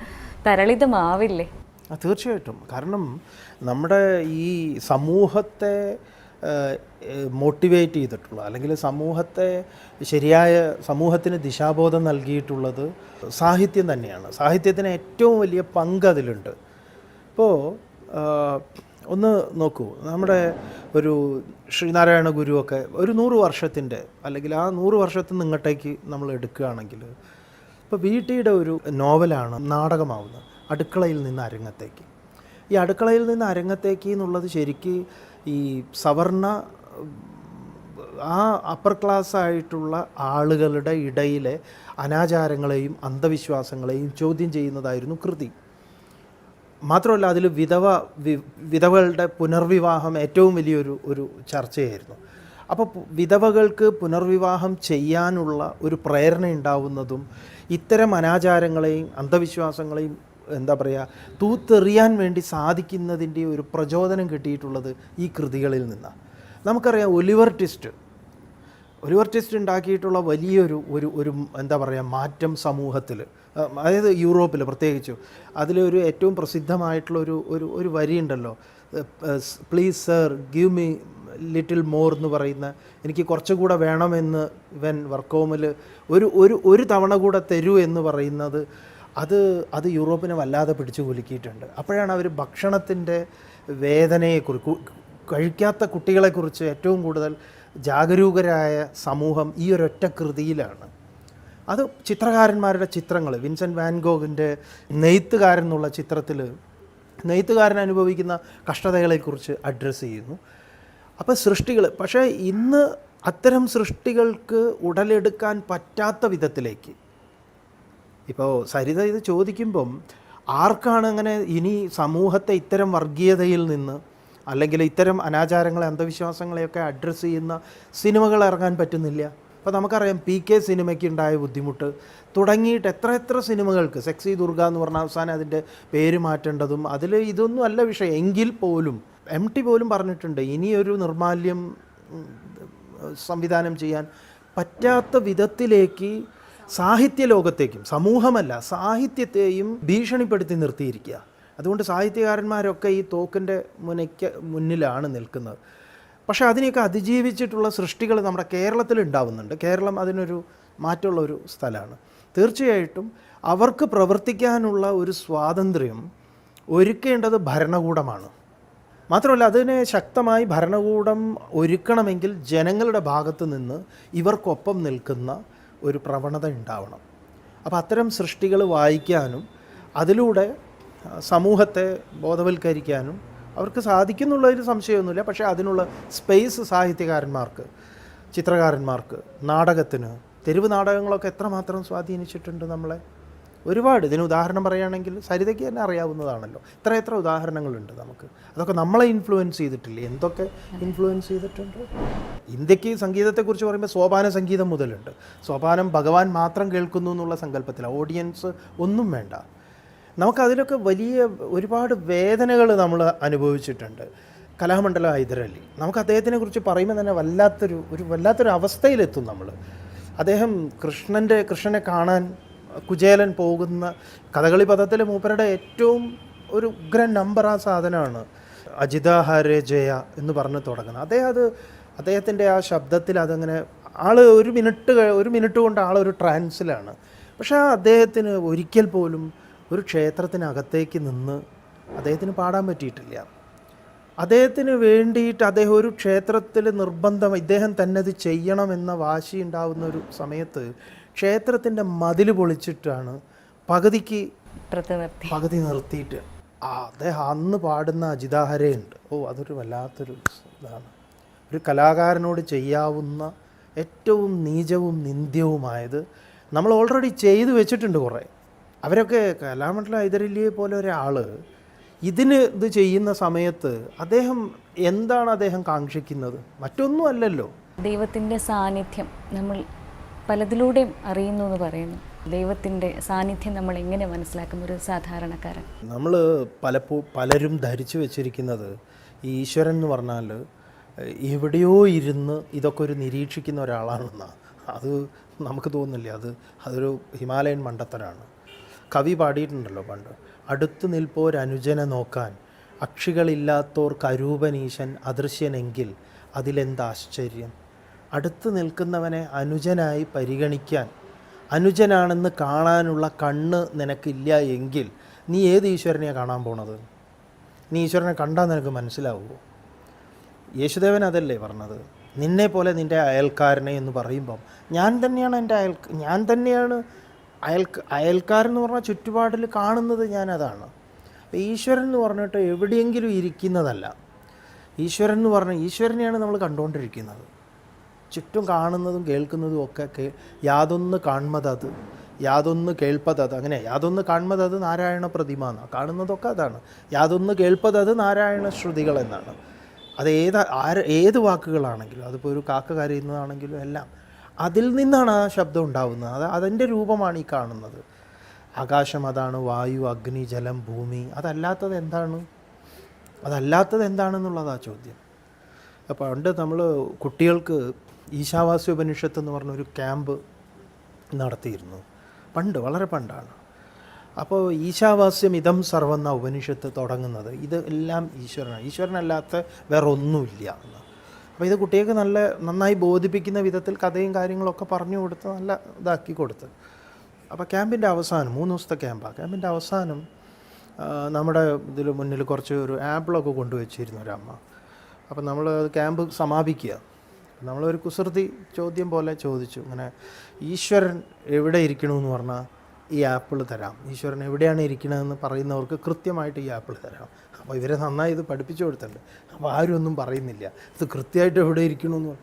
തരളിതമാവില്ലേ? തീർച്ചയായിട്ടും. കാരണം നമ്മുടെ ഈ സമൂഹത്തെ മോട്ടിവേറ്റ് ചെയ്തിട്ടുള്ള, അല്ലെങ്കിൽ സമൂഹത്തിന് ദിശാബോധം നൽകിയിട്ടുള്ളത് സാഹിത്യം തന്നെയാണ്. സാഹിത്യത്തിന് ഏറ്റവും വലിയ പങ്ക് അതിലുണ്ട്. ഇപ്പോൾ ഒന്ന് നോക്കൂ, നമ്മുടെ ഒരു ശ്രീനാരായണ ഗുരുവൊക്കെ ഒരു 100 വർഷത്തിൻ്റെ, അല്ലെങ്കിൽ ആ 100 വർഷത്തിൽ നിന്ന് ഇങ്ങോട്ടേക്ക് നമ്മൾ എടുക്കുകയാണെങ്കിൽ, ഇപ്പോൾ വീട്ടിയുടെ ഒരു നോവലാണ് നാടകമാവുന്നത് അടുക്കളയിൽ നിന്ന് അരങ്ങത്തേക്ക്. ഈ അടുക്കളയിൽ നിന്ന് അരങ്ങത്തേക്ക് എന്നുള്ളത് ശരിക്ക് ഈ സവർണ ആ അപ്പർ ക്ലാസ് ആയിട്ടുള്ള ആളുകളുടെ ഇടയിലെ അനാചാരങ്ങളെയും അന്ധവിശ്വാസങ്ങളെയും ചോദ്യം ചെയ്യുന്നതായിരുന്നു കൃതി. മാത്രമല്ല അതിൽ വിധവകളുടെ പുനർവിവാഹം ഏറ്റവും വലിയൊരു ചർച്ചയായിരുന്നു. അപ്പോൾ വിധവകൾക്ക് പുനർവിവാഹം ചെയ്യാനുള്ള ഒരു പ്രേരണ ഉണ്ടാവുന്നതും ഇത്തരം അനാചാരങ്ങളെയും അന്ധവിശ്വാസങ്ങളെയും എന്താ പറയുക, തൂത്തെറിയാൻ വേണ്ടി സാധിക്കുന്നതിൻ്റെ ഒരു പ്രചോദനം കിട്ടിയിട്ടുള്ളത് ഈ കൃതികളിൽ നിന്നാണ്. നമുക്കറിയാം ഒലിവർ ട്വിസ്റ്റ് ഉണ്ടാക്കിയിട്ടുള്ള വലിയൊരു ഒരു ഒരു എന്താ പറയുക മാറ്റം സമൂഹത്തിൽ, അതായത് യൂറോപ്പിൽ പ്രത്യേകിച്ചും. അതിലൊരു ഏറ്റവും പ്രസിദ്ധമായിട്ടുള്ള ഒരു വരിയുണ്ടല്ലോ, please sir give me little more എന്ന് പറയുന്ന, എനിക്ക് കുറച്ചുകൂടെ വേണമെന്ന് ഇവൻ വർക്കോമിൽ ഒരു തവണ കൂടെ തരൂ എന്ന് പറയുന്നത്, അത് യൂറോപ്പിനെ വല്ലാതെ പിടിച്ചു കുലുക്കിയിട്ടുണ്ട്. അപ്പോഴാണ് അവർ ഭക്ഷണത്തിൻ്റെ വേദനയെക്കുറിച്ച്, കഴിക്കാത്ത കുട്ടികളെക്കുറിച്ച് ഏറ്റവും കൂടുതൽ ജാഗരൂകരായ സമൂഹം ഈ ഒരൊറ്റ കൃതിയിലാണ്. അത് ചിത്രകാരന്മാരുടെ ചിത്രങ്ങൾ, വിൻസെൻ്റ് വാൻ ഗോഗിൻ്റെ നെയ്ത്തുകാരൻ എന്നുള്ള ചിത്രത്തിൽ നെയ്ത്തുകാരൻ അനുഭവിക്കുന്ന കഷ്ടതകളെക്കുറിച്ച് അഡ്രസ്സ് ചെയ്യുന്നു. അപ്പോൾ സൃഷ്ടികൾ, പക്ഷേ ഇന്ന് അത്തരം സൃഷ്ടികൾക്ക് ഉടലെടുക്കാൻ പറ്റാത്ത വിധത്തിലേക്ക്, ഇപ്പോൾ സരിത ഇത് ചോദിക്കുമ്പം ആർക്കാണ് അങ്ങനെ ഇനി സമൂഹത്തെ ഇത്തരം വർഗീയതയിൽ നിന്ന് അല്ലെങ്കിൽ ഇത്തരം അനാചാരങ്ങളെ അന്ധവിശ്വാസങ്ങളെയൊക്കെ അഡ്രസ്സ് ചെയ്യുന്ന സിനിമകൾ ഇറങ്ങാൻ പറ്റുന്നില്ല? അപ്പോൾ നമുക്കറിയാം PK സിനിമയ്ക്ക് ഉണ്ടായ ബുദ്ധിമുട്ട് തുടങ്ങിയിട്ട് എത്ര സിനിമകൾക്ക്, സെക്സി ദുർഗ എന്ന് പറഞ്ഞ അവസാനം അതിൻ്റെ പേര് മാറ്റേണ്ടതും, അതിൽ ഇതൊന്നും അല്ല വിഷയം എങ്കിൽ പോലും MT പോലും പറഞ്ഞിട്ടുണ്ട് ഇനിയൊരു നിർമാല്യം സംവിധാനം ചെയ്യാൻ പറ്റാത്ത വിധത്തിലേക്ക് സാഹിത്യ ലോകത്തേക്കും, സമൂഹമല്ല സാഹിത്യത്തെയും ഭീഷണിപ്പെടുത്തി നിർത്തിയിരിക്കുക. അതുകൊണ്ട് സാഹിത്യകാരന്മാരൊക്കെ ഈ തോക്കിൻ്റെ മുന്നിലാണ് നിൽക്കുന്നത്. പക്ഷേ അതിനെയൊക്കെ അതിജീവിച്ചിട്ടുള്ള സൃഷ്ടികൾ നമ്മുടെ കേരളത്തിൽ ഉണ്ടാവുന്നുണ്ട്. കേരളം അതിനൊരു മാറ്റമുള്ളൊരു സ്ഥലമാണ്. തീർച്ചയായിട്ടും അവർക്ക് പ്രവർത്തിക്കാനുള്ള ഒരു സ്വാതന്ത്ര്യം ഒരുക്കേണ്ടത് ഭരണകൂടമാണ്. മാത്രമല്ല, അതിനെ ശക്തമായി ഭരണകൂടം ഒരുക്കണമെങ്കിൽ ജനങ്ങളുടെ ഭാഗത്ത് നിന്ന് ഇവർക്കൊപ്പം നിൽക്കുന്ന ഒരു പ്രവണത ഉണ്ടാവണം. അപ്പോൾ അത്തരം സൃഷ്ടികൾ വായിക്കാനും അതിലൂടെ സമൂഹത്തെ ബോധവൽക്കരിക്കാനും അവർക്ക് സാധിക്കുന്നുള്ളതിൽ സംശയമൊന്നുമില്ല. പക്ഷേ അതിനുള്ള സ്പേസ് സാഹിത്യകാരന്മാർക്ക്, ചിത്രകാരന്മാർക്ക്, നാടകത്തിന്, തെരുവ് നാടകങ്ങളൊക്കെ എത്രമാത്രം സ്വാധീനിച്ചിട്ടുണ്ട് നമ്മളെ. ഒരുപാട്. ഇതിന് ഉദാഹരണം പറയുകയാണെങ്കിൽ സരിതയ്ക്ക് തന്നെ അറിയാവുന്നതാണല്ലോ, എത്ര ഉദാഹരണങ്ങളുണ്ട് നമുക്ക്. അതൊക്കെ നമ്മളെ ഇൻഫ്ലുവൻസ് ചെയ്തിട്ടില്ലേ? എന്തൊക്കെ ഇൻഫ്ലുവൻസ് ചെയ്തിട്ടുണ്ട്? ഇന്ത്യക്ക് സംഗീതത്തെക്കുറിച്ച് പറയുമ്പോൾ സോപാന സംഗീതം മുതലുണ്ട്. സോപാനം ഭഗവാൻ മാത്രം കേൾക്കുന്നു എന്നുള്ള സങ്കല്പത്തിലാണ്, ഓഡിയൻസ് ഒന്നും വേണ്ട. നമുക്കതിലൊക്കെ വലിയ ഒരുപാട് വേദനകൾ നമ്മൾ അനുഭവിച്ചിട്ടുണ്ട്. കലാമണ്ഡലം ഹൈദരലി, നമുക്ക് അദ്ദേഹത്തിനെ കുറിച്ച് പറയുമ്പോൾ തന്നെ വല്ലാത്തൊരു അവസ്ഥയിലെത്തും നമ്മൾ. അദ്ദേഹം കൃഷ്ണനെ കാണാൻ കുചേലൻ പോകുന്ന കഥകളി പദത്തിൽ മൂപ്പരുടെ ഏറ്റവും ഒരു ഉഗ്രൻ നമ്പർ ആ സാധനമാണ് അജിത ഹരേ ജയ എന്ന് പറഞ്ഞ് തുടങ്ങുന്നത്. അദ്ദേഹത്തിൻ്റെ ആ ശബ്ദത്തിൽ അതങ്ങനെ ഒരു മിനിറ്റ് കൊണ്ട് ആളൊരു ട്രാൻസിലാണ്. പക്ഷേ ആ അദ്ദേഹത്തിന് ഒരിക്കൽ പോലും ഒരു ക്ഷേത്രത്തിനകത്തേക്ക് നിന്ന് അദ്ദേഹത്തിന് പാടാൻ പറ്റിയിട്ടില്ല. അദ്ദേഹത്തിന് വേണ്ടിയിട്ട് അദ്ദേഹം ഒരു ക്ഷേത്രത്തിൽ നിർബന്ധം ഇദ്ദേഹം തന്നെ അത് ചെയ്യണമെന്ന വാശി ഉണ്ടാവുന്ന ഒരു സമയത്ത് ക്ഷേത്രത്തിൻ്റെ മതിൽ പൊളിച്ചിട്ടാണ് പകുതി നിർത്തിയിട്ട് അദ്ദേഹം അന്ന് പാടുന്ന അജിതാഹരയുണ്ട്. അതൊരു വല്ലാത്തൊരു ഇതാണ്. ഒരു കലാകാരനോട് ചെയ്യാവുന്ന ഏറ്റവും നീചവും നിന്ദ്യവുമായത് നമ്മൾ ഓൾറെഡി ചെയ്തു വെച്ചിട്ടുണ്ട് കുറേ. അവരൊക്കെ കലാമണ്ഡലം ഹൈദരലിയെ പോലെ ഒരാൾ ഇത് ചെയ്യുന്ന സമയത്ത് എന്താണ് അദ്ദേഹം കാക്ഷിക്കുന്നത്? മറ്റൊന്നും അല്ലല്ലോ. ദൈവത്തിൻ്റെ സാന്നിധ്യം നമ്മൾ പലതിലൂടെയും അറിയുന്നു എന്ന് പറയുന്നു. ദൈവത്തിൻ്റെ സാന്നിധ്യം നമ്മൾ എങ്ങനെ മനസ്സിലാക്കും ഒരു സാധാരണക്കാരൻ? നമ്മൾ പലരും ധരിച്ചു വെച്ചിരിക്കുന്നത് ഈശ്വരൻ എന്ന് പറഞ്ഞാൽ എവിടെയോ ഇരുന്ന് ഇതൊക്കെ ഒരു നിരീക്ഷിക്കുന്ന ഒരാളാണെന്നാണ്. അത് നമുക്ക് തോന്നുന്നില്ല. അതൊരു ഹിമാലയൻ മണ്ടത്തരാണ്. കവി പാടിയിട്ടുണ്ടല്ലോ പണ്ട്, അടുത്തു നിൽപ്പോരനുജനെ നോക്കാൻ അക്ഷികളില്ലാത്തോർ കരൂപനീശൻ അദൃശ്യനെങ്കിൽ അതിലെന്താശ്ചര്യം. അടുത്ത് നിൽക്കുന്നവനെ അനുജനായി പരിഗണിക്കാൻ, അനുജനാണെന്ന് കാണാനുള്ള കണ്ണ് നിനക്കില്ല എങ്കിൽ നീ ഏത് ഈശ്വരനെയാണ് കാണാൻ പോണത്? നീ ഈശ്വരനെ കണ്ടാൽ നിനക്ക് മനസ്സിലാവുമോ? യേശുദേവൻ അതല്ലേ പറഞ്ഞത്, നിന്നെ പോലെ നിൻ്റെ അയൽക്കാരനെ എന്ന് പറയുമ്പം ഞാൻ തന്നെയാണ് അയൽക്കാരൻ എന്ന് പറഞ്ഞാൽ ചുറ്റുപാടിൽ കാണുന്നത് ഞാനതാണ്. അപ്പോൾ ഈശ്വരൻ എന്ന് പറഞ്ഞിട്ട് എവിടെയെങ്കിലും ഇരിക്കുന്നതല്ല. ഈശ്വരൻ എന്ന് പറഞ്ഞാൽ ഈശ്വരനെയാണ് നമ്മൾ കണ്ടുകൊണ്ടിരിക്കുന്നത്. ചുറ്റും കാണുന്നതും കേൾക്കുന്നതും ഒക്കെ യാതൊന്ന് കാൺമതത് യാതൊന്ന് കേൾപ്പതത്, അങ്ങനെ യാതൊന്ന് കാൺമതത് നാരായണ പ്രതിമ എന്നാണ്. കാണുന്നതൊക്കെ അതാണ്. യാതൊന്ന് കേൾപ്പതത് നാരായണ ശ്രുതികൾ എന്നാണ്. അത് ഏത് വാക്കുകളാണെങ്കിലും, അതിപ്പോൾ ഒരു കാക്ക കരയുന്നതാണെങ്കിലും എല്ലാം അതിൽ നിന്നാണ് ആ ശബ്ദം ഉണ്ടാവുന്നത്. അതിൻ്റെ രൂപമാണ് ഈ കാണുന്നത്. ആകാശം അതാണ്, വായു, അഗ്നി, ജലം, ഭൂമി. അതല്ലാത്തത് എന്താണെന്നുള്ളതാണ് ചോദ്യം. അപ്പോൾ പണ്ട് നമ്മൾ കുട്ടികൾക്ക് ഈശാവാസ്യ ഉപനിഷത്ത് എന്ന് പറഞ്ഞൊരു ക്യാമ്പ് നടത്തിയിരുന്നു. പണ്ട്, വളരെ പണ്ടാണ്. അപ്പോൾ ഈശാവാസ്യം ഇതം സർവ്വം എന്ന ഉപനിഷത്ത് തുടങ്ങുന്നത് ഇത് എല്ലാം ഈശ്വരനാണ്, ഈശ്വരനല്ലാത്ത വേറെ ഒന്നുമില്ല എന്ന്. അപ്പോൾ ഇത് കുട്ടികൾക്ക് നന്നായി ബോധിപ്പിക്കുന്ന വിധത്തിൽ കഥയും കാര്യങ്ങളൊക്കെ പറഞ്ഞു കൊടുത്ത് നല്ല ഇതാക്കി കൊടുത്ത്. അപ്പോൾ ക്യാമ്പിൻ്റെ അവസാനം 3 ദിവസത്തെ ക്യാമ്പാണ്. ക്യാമ്പിൻ്റെ അവസാനം നമ്മുടെ ഇതിൽ മുന്നിൽ ഒരു ആപ്പിളൊക്കെ കൊണ്ടുവച്ചിരുന്നു ഒരമ്മ. അപ്പോൾ നമ്മൾ ക്യാമ്പ് സമാപിക്കുക. നമ്മളൊരു കുസൃതി ചോദ്യം പോലെ ചോദിച്ചു, ഇങ്ങനെ ഈശ്വരൻ എവിടെ ഇരിക്കണമെന്ന് പറഞ്ഞാൽ ഈ ആപ്പിൾ തരാം, ഈശ്വരൻ എവിടെയാണ് ഇരിക്കണതെന്ന് പറയുന്നവർക്ക് കൃത്യമായിട്ട് ഈ ആപ്പിൾ തരാം. അപ്പോൾ ഇവരെ നന്നായി ഇത് പഠിപ്പിച്ചു കൊടുത്തിട്ടുണ്ട്. അപ്പോൾ ആരും ഒന്നും പറയുന്നില്ല, ഇത് കൃത്യമായിട്ട് എവിടെ ഇരിക്കണമെന്ന്.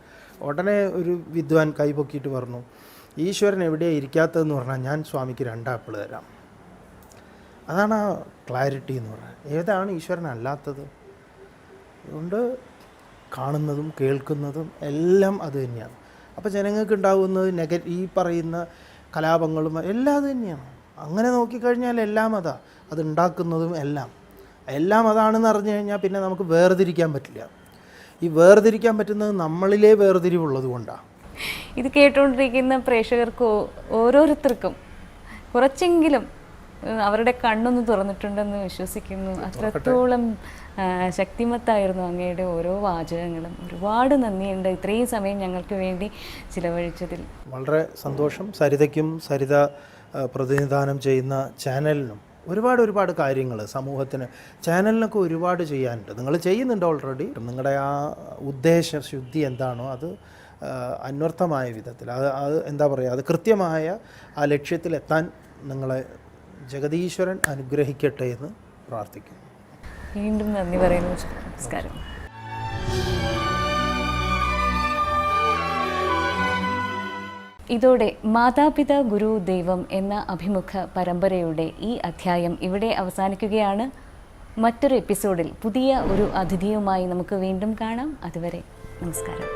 ഉടനെ ഒരു വിദ്വാൻ കൈപൊക്കിയിട്ട് പറഞ്ഞു, ഈശ്വരൻ എവിടെയാണ് ഇരിക്കാത്തതെന്ന് പറഞ്ഞാൽ ഞാൻ സ്വാമിക്ക് 2 ആപ്പിൾ തരാം. അതാണ് ആ ക്ലാരിറ്റി എന്ന് പറയുന്നത്. ഏതാണ് ഈശ്വരൻ അല്ലാത്തത്? അതുകൊണ്ട് കാണുന്നതും കേൾക്കുന്നതും എല്ലാം അത് തന്നെയാണ്. അപ്പോൾ ജനങ്ങൾക്ക് ഉണ്ടാകുന്നത് ഈ പറയുന്ന കലാപങ്ങളും എല്ലാം അത് തന്നെയാണ്. അങ്ങനെ നോക്കിക്കഴിഞ്ഞാൽ എല്ലാം അതുണ്ടാക്കുന്നതും എല്ലാം അതാണെന്ന് അറിഞ്ഞു കഴിഞ്ഞാൽ പിന്നെ നമുക്ക് വേർതിരിക്കാൻ പറ്റില്ല. ഈ വേർതിരിക്കാൻ പറ്റുന്നത് നമ്മളിലെ വേർതിരിവുള്ളത് കൊണ്ടാണ്. ഇത് കേട്ടുകൊണ്ടിരിക്കുന്ന പ്രേക്ഷകർക്ക് ഓരോരുത്തർക്കും കുറച്ചെങ്കിലും അവരുടെ കണ്ണൊന്ന് തുറന്നിട്ടുണ്ടെന്ന് വിശ്വസിക്കുന്നു. അത്രത്തോളം ശക്തിമത്തായിരുന്നു അങ്ങയുടെ ഓരോ വാചകങ്ങളും. ഒരുപാട് നന്ദിയുണ്ട് ഇത്രയും സമയം ഞങ്ങൾക്ക് വേണ്ടി ചിലവഴിച്ചതിൽ. വളരെ സന്തോഷം. സരിതയ്ക്കും സരിത പ്രതിനിധാനം ചെയ്യുന്ന ചാനലിനും ഒരുപാട് കാര്യങ്ങൾ സമൂഹത്തിന്, ചാനലിനൊക്കെ ഒരുപാട് ചെയ്യാനുണ്ട്. നിങ്ങൾ ചെയ്യുന്നുണ്ട് ഓൾറെഡി. നിങ്ങളുടെ ആ ഉദ്ദേശശുദ്ധി എന്താണോ അത് അന്വർത്ഥമായ വിധത്തിൽ അത് എന്താ പറയുക, അത് കൃത്യമായ ആ ലക്ഷ്യത്തിലെത്താൻ നിങ്ങളെ ജഗദീശ്വരൻ അനുഗ്രഹിക്കട്ടെ എന്ന് പ്രാർത്ഥിക്കുന്നു. വീണ്ടും നന്ദി പറയുന്നു. നമസ്കാരം. ഇതോടെ മാതാപിതാ ഗുരു ദൈവം എന്ന അഭിമുഖ പരമ്പരയുടെ ഈ അധ്യായം ഇവിടെ അവസാനിക്കുകയാണ്. മറ്റൊരു എപ്പിസോഡിൽ പുതിയ ഒരു അതിഥിയുമായി നമുക്ക് വീണ്ടും കാണാം. അതുവരെ നമസ്കാരം.